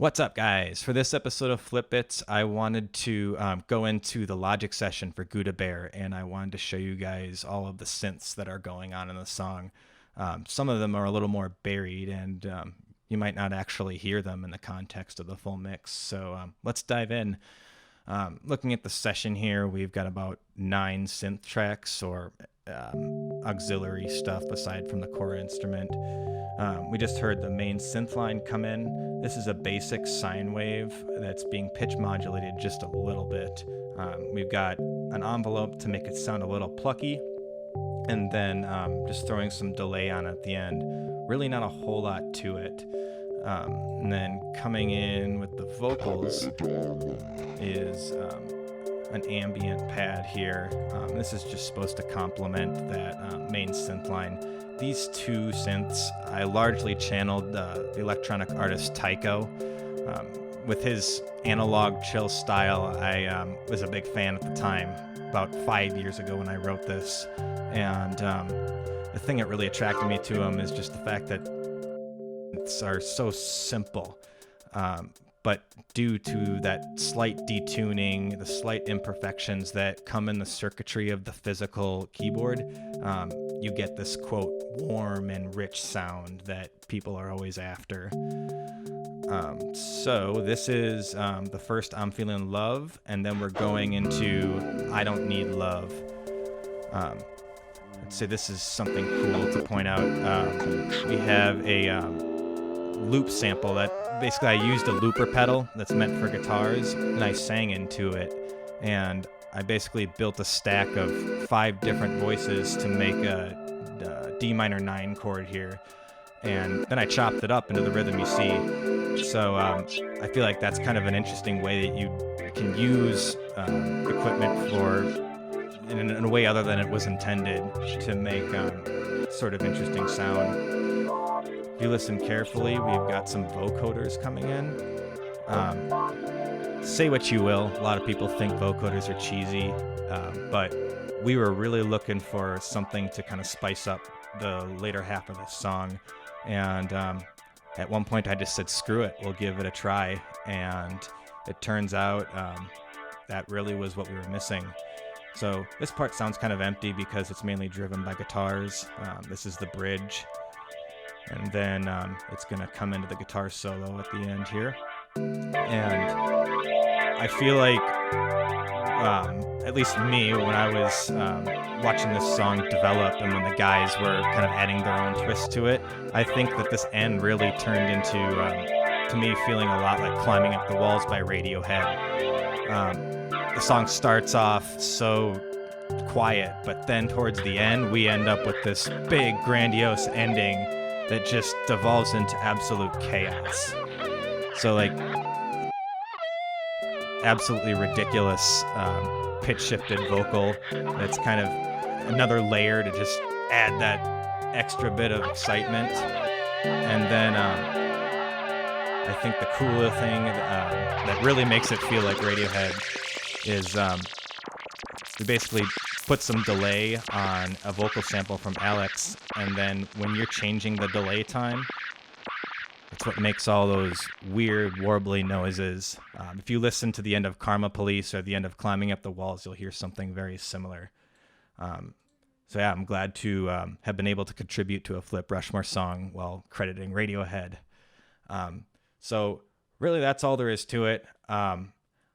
What's up, guys? For this episode of Flip Bits, I wanted to go into the Logic session for Gouda Bear, and I wanted to show you guys all of the synths that are going on in the song. Some of them are a little more buried, and you might not actually hear them in the context of the full mix. So let's dive in. Looking at the session here, we've got about 9 synth tracks or auxiliary stuff aside from the core instrument. We just heard the main synth line come in. This is a basic sine wave that's being pitch modulated just a little bit. We've got an envelope to make it sound a little plucky, and then just throwing some delay on at the end. Really not a whole lot to it. And then coming in with the vocals is an ambient pad here. This is just supposed to complement that main synth line. These two synths, I largely channeled the electronic artist Tycho. With his analog chill style, I was a big fan at the time, about 5 years ago when I wrote this. And the thing that really attracted me to him is just the fact that synths are so simple. But due to that slight detuning, the slight imperfections that come in the circuitry of the physical keyboard, you get this, quote, warm and rich sound that people are always after. So this is the first I'm Feeling Love, and then we're going into I Don't Need Love. I'd say this is something cool to point out. We have a loop sample that basically I used a looper pedal that's meant for guitars, and I sang into it, and I basically built a stack of 5 different voices to make a D minor 9 chord here, and then I chopped it up into the rhythm you see. So I feel like that's kind of an interesting way that you can use equipment for in a way other than it was intended to make sort of interesting sound. If you listen carefully, we've got some vocoders coming in. Say what you will, a lot of people think vocoders are cheesy, but we were really looking for something to kind of spice up the later half of this song. And at one point I just said, screw it, we'll give it a try. And it turns out that really was what we were missing. So this part sounds kind of empty because it's mainly driven by guitars. This is the bridge. And then it's going to come into the guitar solo at the end here. And I feel like, at least me, when I was watching this song develop and when the guys were kind of adding their own twist to it, I think that this end really turned into, to me, feeling a lot like Climbing Up the Walls by Radiohead. The song starts off so quiet, but then towards the end, we end up with this big, grandiose ending that just devolves into absolute chaos. So, like, absolutely ridiculous pitch-shifted vocal that's kind of another layer to just add that extra bit of excitement. And then I think the cooler thing that really makes it feel like Radiohead is we basically put some delay on a vocal sample from Alex, and then when you're changing the delay time, it's what makes all those weird warbly noises. If you listen to the end of Karma Police or the end of Climbing Up the Walls, you'll hear something very similar. So yeah, I'm glad to have been able to contribute to a Flip Rushmore song while crediting Radiohead. So really that's all there is to it. I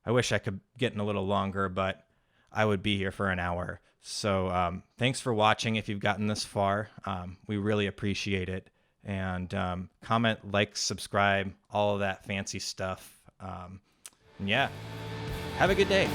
wish I could get in a little longer, but I would be here for an hour. So thanks for watching if you've gotten this far. We really appreciate it. And comment, like, subscribe, all of that fancy stuff. And yeah, have a good day.